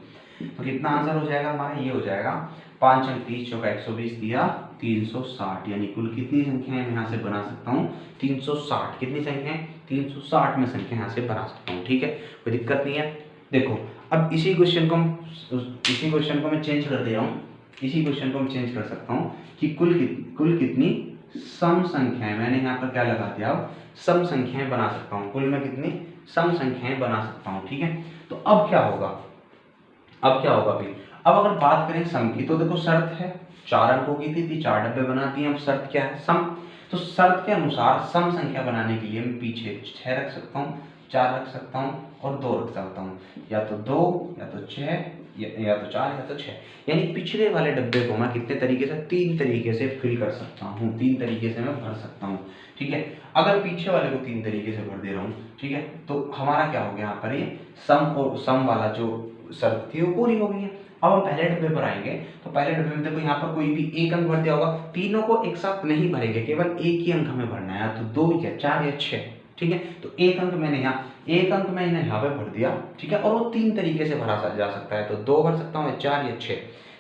तो कितना आंसर हो जाएगा हमारा, ये हो जाएगा 5 अंक 30 चौका 120 दिया 360। यानी कुल कितनी संख्याएं मैं यहाँ से बना सकता हूँ, 360। कितनी संख्याएं, 360 में संख्या यहाँ से बना सकता हूँ, ठीक है, कोई दिक्कत नहीं है। देखो अब इसी क्वेश्चन को मैं चेंज कर दे रहा हूँ, इसी क्वेश्चन को मैं चेंज कर सकता हूँ कि कुल कितनी सम संख्याएं, मैंने यहाँ पर क्या लगा दिया, सम संख्याएं बना सकता हूँ, कुल मैं कितनी सम संख्याएं बना सकता हूँ, ठीक है। तो अब क्या होगा भाई, अब अगर बात करें सम की, तो देखो शर्त है 4 अंकों की थी, 4 डब्बे बनाती हैं। अब शर्त क्या है, सम। तो शर्त के अनुसार सम संख्या बनाने के लिए मैं पीछे 6 रख सकता हूँ, 4 रख सकता हूँ और 2 रख सकता हूँ, या तो 2 या तो 6 या तो 4 या तो 6। यानी पिछले वाले डब्बे को मैं कितने तरीके से, 3 तरीके से फिल कर सकता हूँ, 3 तरीके से मैं भर सकता हूँ, ठीक है। अगर पीछे वाले को 3 तरीके से भर दे रहा हूँ, ठीक है, तो हमारा क्या हो गया, यहाँ पर ये सम वाला जो शर्त थी वो पूरी हो गई है। अब हम पहले डब्बे पर आएंगे, तो पहले डब्बे में देखो यहाँ पर कोई भी एक अंक भर दिया होगा, तीनों को एक साथ नहीं भरेंगे, केवल एक ही अंक हमें भरना है, तो 2 या 4 या 6, ठीक है। तो एक अंक मैंने यहाँ पे भर दिया, ठीक है। और वो 3 तरीके से भरा जा सकता है, तो 2 भर सकता हूँ, 4 या 6,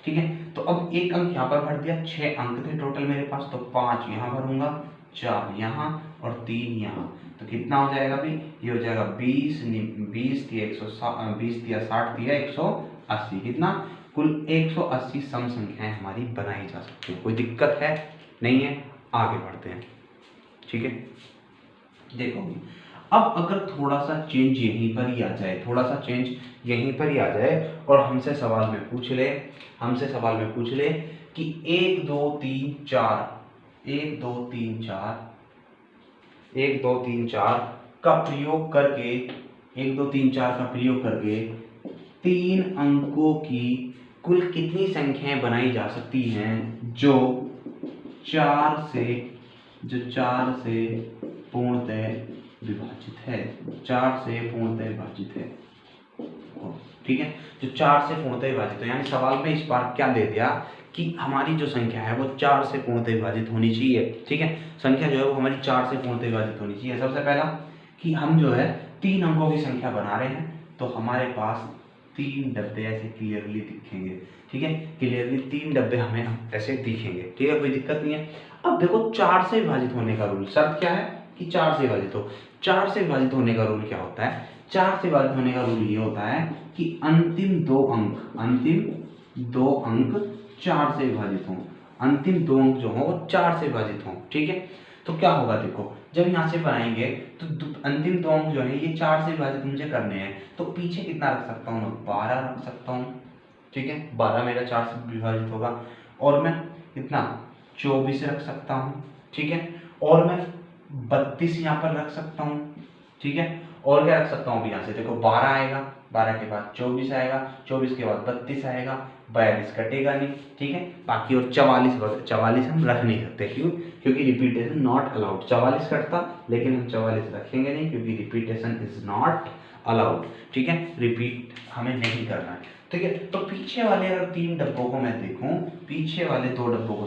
ठीक है। तो अब एक अंक यहाँ पर भर दिया, 6 अंक थे टोटल मेरे पास, तो 5 यहाँ भरूंगा, 4 यहाँ और 3 यहाँ। तो कितना हो जाएगा भाई, ये हो जाएगा 20 दिया 20 दिया 60 दिया 180, कितना, कुल 180 सम संख्याएं हमारी बनाई जा सकती है। कोई दिक्कत है नहीं है, आगे बढ़ते हैं, ठीक है। देखो अब अगर थोड़ा सा चेंज यहीं पर ही आ जाए, थोड़ा सा चेंज यहीं पर ही आ जाए और हमसे सवाल में पूछ ले कि 1 2 3 4 1 2 3 4 का प्रयोग करके 1 2 3 4 का प्रयोग करके 3 अंकों की कुल कितनी संख्याएं बनाई जा सकती हैं जो 4 से पूर्णतः विभाजित है, 4 से पूर्णतः विभाजित है, ठीक है। जो 4 से पूर्णतः विभाजित है, यानी सवाल में इस बार क्या दे दिया कि हमारी जो संख्या है वो 4 से पूर्णतः विभाजित होनी चाहिए, ठीक है। संख्या जो है वो हमारी 4 से पूर्णतः विभाजित होनी चाहिए। सबसे पहला कि हम जो है 3 अंकों की संख्या बना रहे हैं, तो हमारे पास 3 डब्बे ऐसे क्लियरली दिखेंगे, ठीक है। क्लियरली 3 डब्बे हमें ऐसे दिखेंगे, ठीक है, कोई दिक्कत नहीं है। अब देखो 4 से विभाजित होने का रूल, शर्त क्या है कि 4 से विभाजित हो। 4 से विभाजित होने का रूल क्या होता है, 4 से विभाजित होने का रूल ये होता है कि अंतिम दो अंक 4 से विभाजित हों, अंतिम 2 अंक जो हों वो 4 से विभाजित हों, ठीक है। तो क्या होगा, देखो जब यहाँ से बनाएंगे तो अंतिम 2 अंक जो है ये 4 से विभाजित मुझे करने हैं, तो पीछे कितना रख सकता हूँ, मैं 12 रख सकता हूँ, ठीक है। 12 मेरा 4 से विभाजित होगा, और मैं कितना 24 रख सकता हूँ, ठीक है। और मैं 32 यहाँ पर रख सकता हूँ, ठीक है। और क्या रख सकता हूँ, यहाँ से देखो 12 आएगा, 12 के बाद 24 आएगा, 24 के बाद 32 आएगा, 42 कटेगा नहीं, ठीक है। बाकी और 44 हम रख नहीं सकते, क्यों, क्योंकि रिपीटेशन नॉट अलाउड। 44 कटता, लेकिन हम 44 रखेंगे नहीं, क्योंकि रिपीटेशन इज नॉट अलाउड, ठीक है। रिपीट हमें नहीं करना है, ठीक है। तो पीछे वाले अगर 3 डब्बों को मैं देखूं, पीछे वाले दो डब्बों को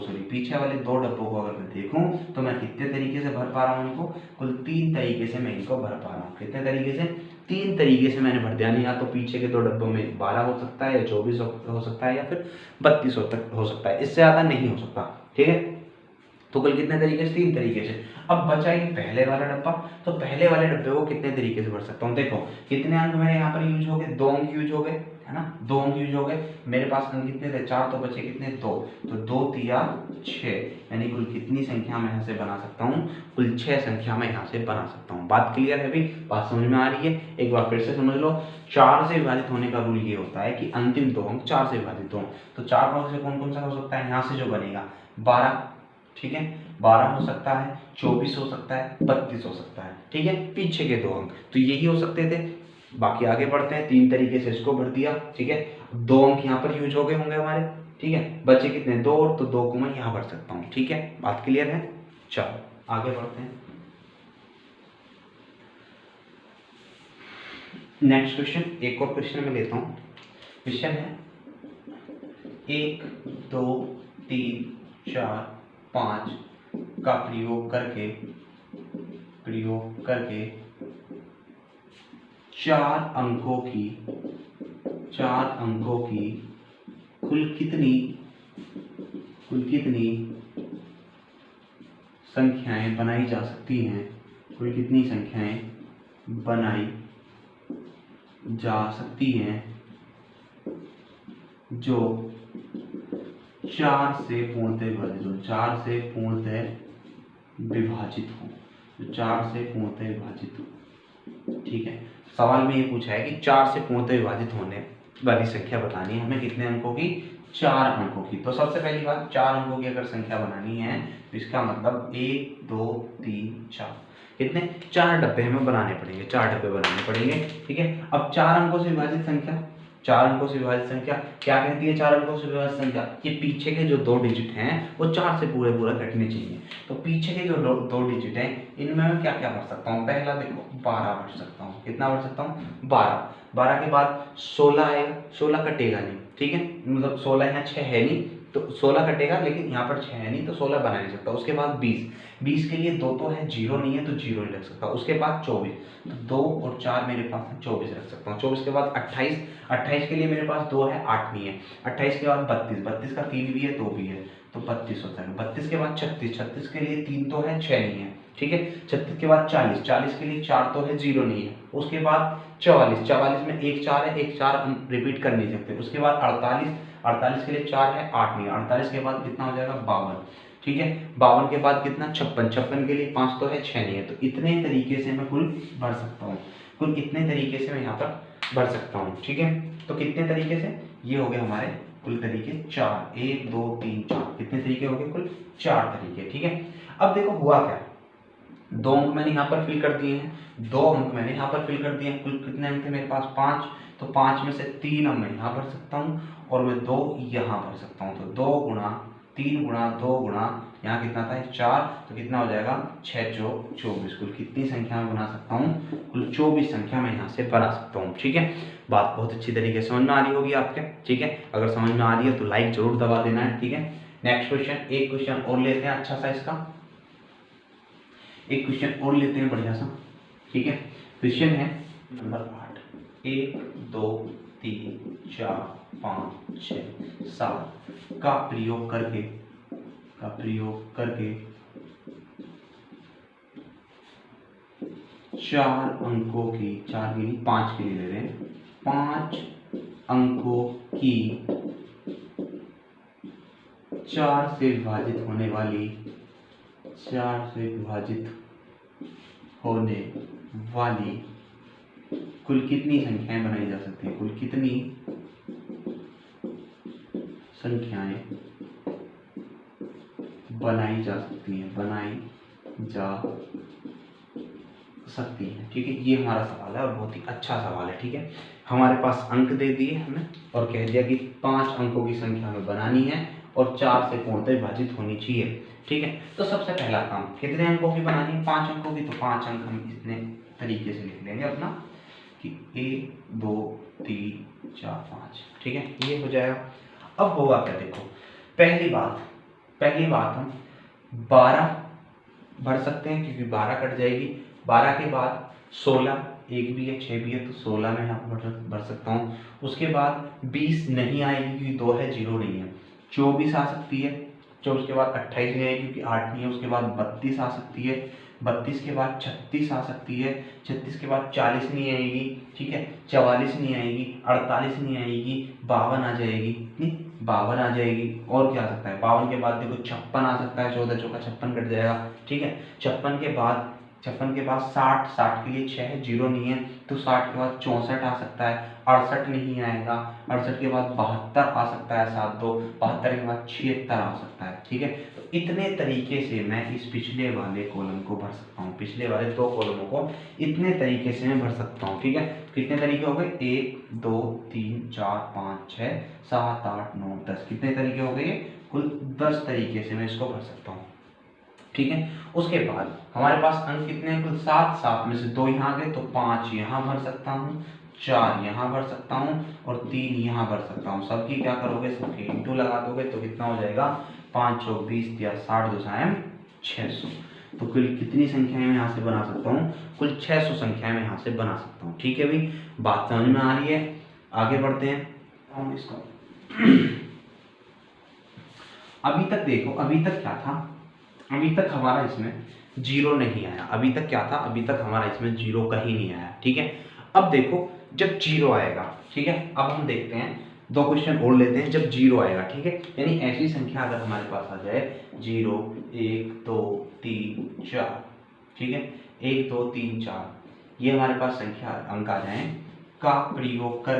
अगर मैं देखूं, तो मैं कितने तरीके से भर पा रहा हूं इनको, कुल 3 तरीके से मैं इनको भर पा रहा हूं। कितने तरीके से, 3 तरीके से मैंने भर दिया। नहीं, या तो पीछे के 2 डब्बों में 12 हो सकता है, या 24 हो सकता है, या फिर 32 हो सकता है, इससे ज्यादा नहीं हो सकता, ठीक है। तो कुल कितने तरीके से, 3 तरीके से। अब बचा ये पहले वाला डब्बा, तो पहले वाले डब्बे को कितने तरीके से भर सकता हूँ, देखो कितने अंक मेरे यहाँ पर यूज हो गए, 2 अंक यूज हो गए, है ना, 2 अंक यूज हो गए। मेरे पास अंक कितने थे, 4, तो बचे कितने, 2, तो 2 तिया 6, यानी कुल कितनी संख्या मैं यहाँ से बना सकता हूँ, कुल 6 संख्या मैं यहाँ से बना सकता हूँ। बात क्लियर है, अभी बात समझ में आ रही है, एक बार फिर से समझ लो। 4 से विभाजित होने का रूल ये होता है कि अंतिम 2 अंक 4 से विभाजित हो। तो 4 अंक से कौन कौन सा हो सकता है, यहाँ से जो बनेगा 12, ठीक है, 12 हो सकता है, 24 हो सकता है, 32 हो सकता है, ठीक है। पीछे के 2 अंक तो यही हो सकते थे। बाकी आगे बढ़ते हैं, 3 तरीके से इसको भर दिया, ठीक है। 2 अंक यहाँ पर यूज हो गए होंगे हमारे, ठीक है। बचे कितने, 2, और तो 2 को मैं यहाँ भर सकता हूँ, ठीक है। बात क्लियर है, चलो आगे बढ़ते हैं। नेक्स्ट क्वेश्चन, एक और क्वेश्चन मैं लेता हूँ। क्वेश्चन है 1 2 3 4 5 का प्रयोग करके 4 अंकों की कुल कितनी संख्याएं बनाई जा सकती हैं, कुल कितनी संख्याएं बनाई जा सकती हैं जो 4 से पूर्णतः विभाजित हो, 4 से पूर्णतः विभाजित हो, 4 से पूर्णतः विभाजित हो, ठीक है। सवाल में ये पूछा है कि 4 से पूर्णतः विभाजित होने वाली संख्या बतानी है हमें, कितने अंकों की, 4 अंकों की। तो सबसे पहली बात, 4 अंकों की अगर संख्या बनानी है तो इसका मतलब 1 2 3 4, कितने, 4 डब्बे हमें बनाने पड़ेंगे, 4 डब्बे बनाने पड़ेंगे, ठीक है। अब 4 अंकों से विभाजित संख्या, 4 अंकों से विभाजित संख्या क्या कहती है, 4 अंकों से विभाजित संख्या, ये पीछे के जो 2 डिजिट हैं वो 4 से पूरा कटने चाहिए। तो पीछे के जो 2 डिजिट हैं इनमें मैं क्या क्या भर सकता हूँ, पहला देखो 12 भर सकता हूँ, कितना भर सकता हूँ, 12 के बाद 16 आएगा, 16 कटेगा नहीं, ठीक है, मतलब 16 यहाँ 6 है नहीं, तो 16 कटेगा, लेकिन यहाँ पर 6 है नहीं तो 16 बना नहीं सकता। उसके बाद 20 के लिए 2 तो है, 0 नहीं है तो 0 नहीं रख सकता। उसके बाद 24, तो 2 और 4 मेरे पास है, 24 रख सकता हूँ। 24 के बाद 28 के लिए मेरे पास 2 है, 8 नहीं है। 28 के बाद 32 का 3 भी है, 2 भी है, तो 32 होता है। 32 के बाद 36 के लिए 3 तो है, 6 नहीं है, ठीक है। 36 के बाद 40 के लिए 4 तो है, 0 नहीं है। उसके बाद 44 में एक 4 है, एक 4 हम रिपीट कर नहीं सकते। उसके बाद 48 के लिए 4 है, 8 नहीं है। 48 के बाद कितना हो जाएगा, 52, ठीक है। 52 के बाद कितना, 56 के लिए 5 तो है, 6 नहीं है। तो इतने तरीके से मैं कुल भर सकता हूँ, कुल इतने तरीके से मैं यहाँ पर भर सकता हूँ, ठीक है। तो कितने तरीके से, ये हो गए हमारे कुल तरीके 4, 1 2 3 4, कितने तरीके हो गए, कुल 4 तरीके, ठीक है। अब देखो हुआ क्या, 2 अंक मैंने यहाँ पर फिल कर दिए हैं, 2 अंक मैंने यहाँ पर फिल कर दिए हैं। कुल कितने अंक थे मेरे पास, 5, तो 5 में से 3 अंक मैं यहाँ भर सकता हूँ और मैं 2 यहाँ भर सकता हूँ। तो 2 गुणा 3 गुणा 2 गुणा यहाँ कितना था, 4, तो कितना हो जाएगा, 6 चौक 24। कुल कितनी संख्या में बना सकता हूँ, कुल 24 संख्या मैं यहाँ से बना सकता हूँ, ठीक है। बात बहुत अच्छी तरीके से समझ में आ रही होगी आपके, ठीक है। अगर समझ में आ रही है तो लाइक जरूर दबा देना है, ठीक है। नेक्स्ट क्वेश्चन, एक क्वेश्चन और लेते हैं अच्छा सा, इसका एक क्वेश्चन और लेते हैं बढ़िया सा, ठीक है। क्वेश्चन है नंबर 8, 1 2 3 4 5 6 7 का प्रयोग करके 4 अंकों की, 4 की नहीं 5 के लिए ले रहे हैं, 5 अंकों की 4 से विभाजित होने वाली कुल कितनी संख्याएं बनाई जा सकती हैं, कुल कितनी संख्याएं बनाई जा सकती हैं, ठीक है। ये हमारा सवाल है और बहुत ही अच्छा सवाल है, ठीक है। हमारे पास अंक दे दिए हमें और कह दिया कि 5 अंकों की संख्या हमें बनानी है और 4 से पूर्णतः विभाजित होनी चाहिए, ठीक है। तो सबसे पहला काम, कितने अंकों की बनानी है, 5 अंकों की, तो 5 अंक हम इतने तरीके से लिख लेंगे अपना कि 1 2 3 4 5, ठीक है, ये हो जाएगा। अब होगा क्या, देखो पहली बात हम 12 भर सकते हैं क्योंकि 12 कट जाएगी। 12 के बाद 16, 1 भी है 6 भी है, तो 16 में यहाँ भर सकता हूँ। उसके बाद 20 नहीं आएगी क्योंकि 2 है, 0 नहीं है। 24 आ सकती है, 24 के बाद 28 नहीं आएगी क्योंकि 8 नहीं है। उसके बाद 32 आ सकती है, 32 के बाद 36 आ सकती है, 36 के बाद 40 नहीं आएगी, ठीक है, 44 नहीं आएगी, 48 नहीं आएगी, 52 आ जाएगी, 52 आ जाएगी। और क्या आ सकता है, 52 के बाद देखो 56 आ सकता है, 14 चौका 56 कट जाएगा, ठीक है। 56 के बाद 60 के लिए 6 है, 0 नहीं है, तो 60 के बाद 64 आ सकता है, 68 नहीं आएगा, 68 के बाद 72 आ सकता है, 72 के बाद 76 आ सकता है, ठीक है। तो इतने तरीके से मैं इस पिछले वाले कॉलम को भर सकता हूँ, पिछले वाले 2 कॉलमों को इतने तरीके से मैं भर सकता हूँ, ठीक है। कितने तरीके हो गए, 1 2 3 4 5 6 7 8 9 10, कितने तरीके हो गए, कुल 10 तरीके से मैं इसको भर सकता हूँ, ठीक है। उसके बाद हमारे पास अंक कितने हैं, कुल 7, 7 में से 2 यहाँ गए तो 5 यहाँ भर सकता हूँ, 4 यहाँ भर सकता हूँ और 3 यहाँ भर सकता हूँ। सबकी क्या करोगे, सबके इंटू लगा दोगे तो कितना हो जाएगा, 5 चौक 20 या 60 2 600। तो कुल कितनी संख्याएं मैं यहाँ से बना सकता हूँ, कुल 600 संख्याएं मैं यहाँ से बना सकता हूँ, ठीक है। भाई बात समझ में आ रही है, आगे बढ़ते हैं हम इसको। अभी तक देखो, अभी तक क्या था, अभी तक हमारा इसमें 0 नहीं आया। अभी तक क्या था, अभी तक हमारा इसमें 0 कहीं नहीं आया, ठीक है। अब देखो जब 0 आएगा, ठीक है, अब हम देखते हैं 2 क्वेश्चन और लेते हैं। जब 0 आएगा, ठीक है, यानी ऐसी संख्या अगर हमारे पास आ जाए 0 1 2 3 4, ठीक है, 1 2 3 4, ये हमारे पास संख्या अंक आ जाए, का प्रयोग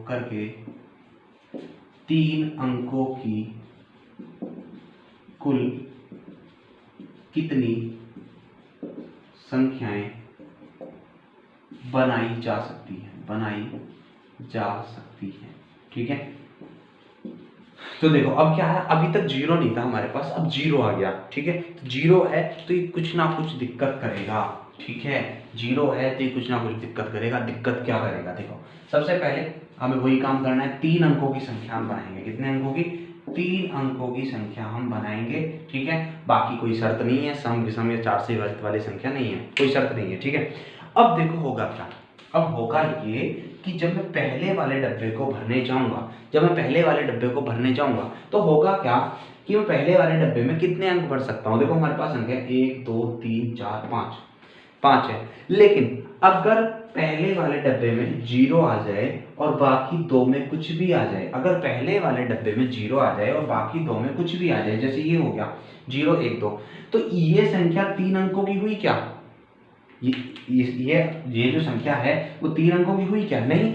करके 3 अंकों की कुल कितनी संख्याएं बनाई जा सकती है, ठीक है। तो देखो अब क्या है, अभी तक 0 नहीं था हमारे पास, अब 0 आ गया, ठीक है। तो 0 है तो ये कुछ ना कुछ दिक्कत करेगा, ठीक है। 0 है तो ये कुछ ना कुछ दिक्कत करेगा। दिक्कत क्या करेगा, देखो सबसे पहले हमें वही काम करना है, 3 अंकों की संख्या हम बनाएंगे। कितने अंकों की? 3 अंकों की संख्या हम बनाएंगे, ठीक है। बाकी कोई शर्त नहीं है, सम विषम या 4 से विभाजित वाली संख्या नहीं है, कोई शर्त नहीं है, ठीक है। अब देखो होगा क्या, अब होगा ये कि जब मैं पहले वाले डब्बे को भरने जाऊंगा, तो होगा क्या कि मैं पहले वाले डब्बे में कितने अंक भर सकता हूँ। देखो हमारे पास अंक है 1 2 3 4 5, 5 है। लेकिन अगर पहले वाले डब्बे में 0 आ जाए और बाकी दो में कुछ भी आ जाए, अगर पहले वाले डब्बे में 0 आ जाए और बाकी दो में कुछ भी आ जाए, जैसे ये हो गया 0 1 2, तो ये संख्या 3 अंकों की हुई क्या? ये जो संख्या है वो 3 अंकों की हुई क्या? नहीं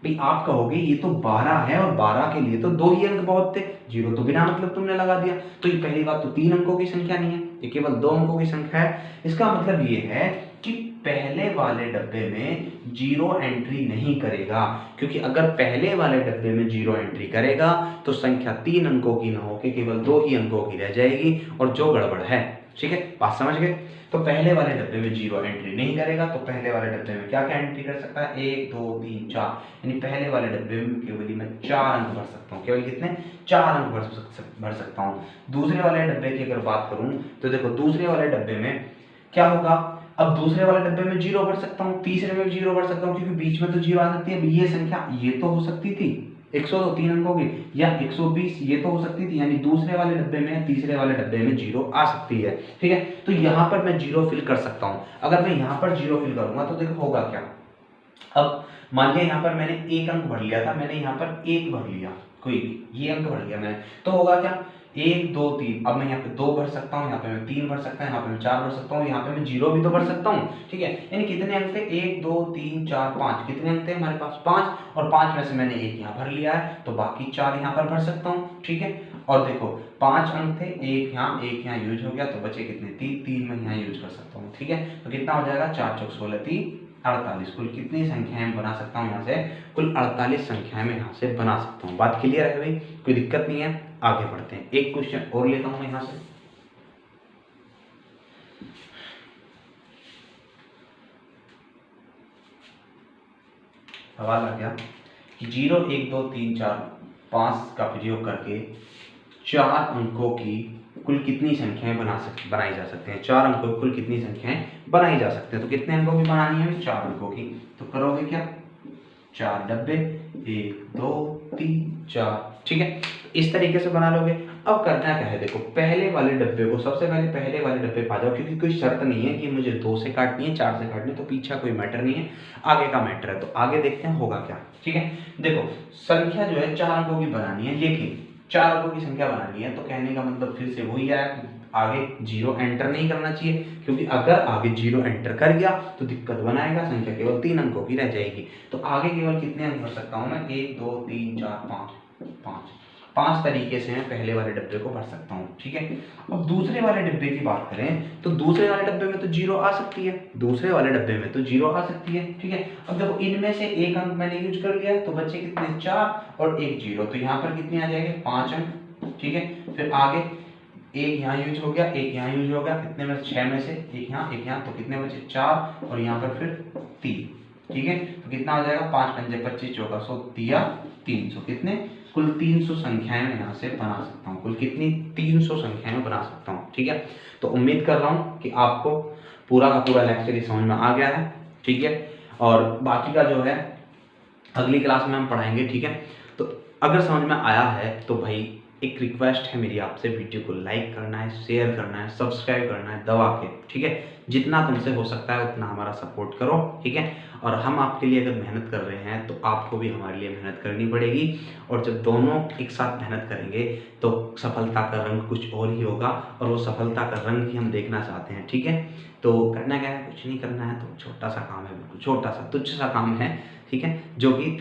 भाई, आप कहोगे ये तो 12 है और 12 के लिए तो 2 ही अंक बहुत थे, 0 तो बिना मतलब तुमने लगा दिया, तो ये पहली बात तो 3 अंकों की संख्या नहीं है, ये केवल 2 अंकों की संख्या है। इसका मतलब ये है कि पहले वाले डब्बे में 0 एंट्री नहीं करेगा, क्योंकि अगर पहले वाले डब्बे में 0 एंट्री करेगा तो संख्या 3 अंकों की ना होकर केवल 2 ही अंकों की रह जाएगी, और जो गड़बड़ है, ठीक है, बात समझ गए। तो पहले वाले डब्बे में 0 एंट्री नहीं करेगा, तो पहले वाले डब्बे में क्या क्या एंट्री कर सकता है? 1 2 3 4, यानी पहले वाले डब्बे में केवल मैं 4 अंक भर सकता हूँ। केवल कितने? 4 अंक भर सकता हूँ। दूसरे वाले डब्बे की अगर बात करूँ तो देखो दूसरे वाले डब्बे में क्या होगा, अब दूसरे वाले डब्बे में 0 भर सकता हूँ, तीसरे में भी 0 भर सकता हूँ, क्योंकि बीच में तो 0 आ सकती है। ये संख्या ये तो हो सकती थी 102 3 अंकों की, या 120 ये तो हो सकती थी, यानी दूसरे वाले डब्बे में तीसरे वाले डब्बे में 0 आ सकती है, ठीक है। तो यहाँ पर मैं 0 फिल कर सकता हूँ। अगर मैं यहाँ पर 0 फिल करूंगा तो देखो होगा क्या, अब मान लिया यहाँ पर मैंने 1 अंक भर लिया था, मैंने यहाँ पर 1 भर लिया, कोई ये अंक भर लिया मैंने, तो होगा क्या 1 2 3, अब मैं यहाँ पे 2 भर सकता हूँ, यहाँ पे मैं 3 भर सकता हूँ, यहाँ पे मैं 4 भर सकता हूँ, यहाँ पे मैं 0 भी तो भर सकता हूँ, ठीक है। यानी कितने अंक थे? 1 2 3 4 5, कितने अंक थे हमारे पास? 5, और 5 में से मैंने 1 यहाँ भर लिया है, तो बाकी 4 यहाँ पर भर सकता हूँ, ठीक है। और देखो 5 अंक थे, 1 यहाँ यूज हो गया, तो बचे कितने? 3 में यहाँ यूज कर सकता हूँ, ठीक है। तो कितना हो जाएगा? 4 चौक 16 3 48, कुल कितनी संख्याएं बना सकता हूँ यहाँ से? कुल 48 संख्याएं मैं यहाँ से बना सकता हूँ। बात क्लियर है भाई? कोई दिक्कत नहीं है, आगे बढ़ते हैं। एक क्वेश्चन और लेता हूँ मैं यहाँ से, सवाल आ गया कि 0 1 2 3 4 5 का प्रयोग करके 4 अंकों की कुल कितनी संख्याएं बनाई जा सकते हैं? 4 अंकों की कुल कितनी संख्याएं बनाई जा सकते हैं? तो कितने अंकों की बनानी है? 4 अंकों की। तो करोगे क्या? 4 डब्बे, 1 2 3 4, ठीक है, इस तरीके से बना लोगे। अब करना क्या है, देखो पहले वाले डब्बे को, सबसे पहले पहले वाले डब्बे पे आ जाओ, क्योंकि कोई शर्त नहीं है कि मुझे 2 से काटनी है 4 से काटनी है, तो पीछे कोई मैटर नहीं है, आगे का मैटर है। तो आगे देखते हैं होगा क्या, ठीक है। देखो संख्या जो है 4 अंकों की बनानी है, लेकिन 4 अंकों की संख्या बनानी है, तो कहने का मतलब फिर से वही आया, आगे 0 एंटर नहीं करना चाहिए, क्योंकि अगर आगे 0 एंटर कर गया तो दिक्कत बनाएगा, संख्या केवल 3 अंकों की रह जाएगी। तो आगे केवल कितने अंक भर सकता हूँ मैं? 1 2 3 4 5, 5 तरीके से मैं पहले वाले डब्बे को भर सकता हूँ, ठीक है। अब दूसरे वाले डब्बे की बात करें तो दूसरे वाले डब्बे में तो 0 आ सकती है, दूसरे वाले डब्बे में तो 0 आ सकती है, ठीक है। अब देखो इनमें से एक अंक मैंने यूज कर लिया, तो बच्चे कितने? 4 और 1 0, तो यहाँ पर कितने आ जाएंगे? 5 अंक, ठीक है। फिर आगे एक यहाँ यूज हो गया, एक यहाँ यूज हो गया, कितने में? 6 में से एक यहाँ, तो कितने बचे? 4, और यहाँ पर फिर 3, ठीक है। तो कितना हो जाएगा? 5 पंजे 25 चौका 100 दिया 300, कितने? कुल 300 संख्याएं मैं यहाँ से बना सकता हूँ। कुल कितनी? 300 संख्याएं बना सकता हूँ, ठीक है। तो उम्मीद कर रहा हूँ कि आपको पूरा का पूरा लेक्चर समझ में आ गया है, ठीक है। और बाकी का जो है अगली क्लास में हम पढ़ाएंगे, ठीक है। तो अगर समझ में आया है तो भाई एक रिक्वेस्ट है मेरी आपसे, वीडियो को लाइक करना है, शेयर करना है, सब्सक्राइब करना है दबा के, ठीक है। जितना तुमसे हो सकता है उतना हमारा सपोर्ट करो, ठीक है। और हम आपके लिए अगर मेहनत कर रहे हैं तो आपको भी हमारे लिए मेहनत करनी पड़ेगी, और जब दोनों एक साथ मेहनत करेंगे तो सफलता का रंग कुछ और ही होगा, और वो सफलता का रंग ही हम देखना चाहते हैं, ठीक है। तो करना क्या है? कुछ नहीं करना है, तो छोटा सा काम है, बिल्कुल छोटा सा तुच्छ सा काम है, ठीक है, जो कि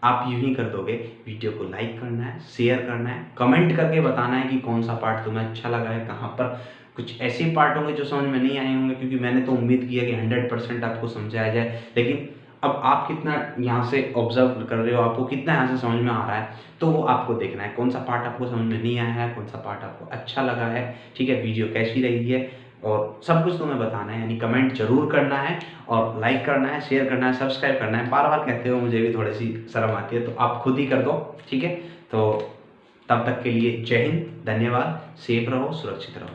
आप यूं ही कर दोगे। वीडियो को लाइक करना है, शेयर करना है, कमेंट करके बताना है कि कौन सा पार्ट तुम्हें अच्छा लगा है, कहाँ पर कुछ ऐसे पार्ट होंगे जो समझ में नहीं आए होंगे, क्योंकि मैंने तो उम्मीद किया कि 100% आपको समझाया जाए, लेकिन अब आप कितना यहाँ से ऑब्जर्व कर रहे हो, आपको कितना यहाँ से समझ में आ रहा है, तो वो आपको देखना है कौन सा पार्ट आपको समझ में नहीं आया है, कौन सा पार्ट आपको अच्छा लगा है, ठीक है। वीडियो कैसी रही है और सब कुछ तुम्हें बताना है, यानी कमेंट जरूर करना है और लाइक करना है, शेयर करना है, सब्सक्राइब करना है। बार बार कहते हो, मुझे भी थोड़ी सी शर्म आती है, तो आप खुद ही कर दो, ठीक है। तो तब तक के लिए जय हिंद, धन्यवाद, सेफ रहो, सुरक्षित रहो।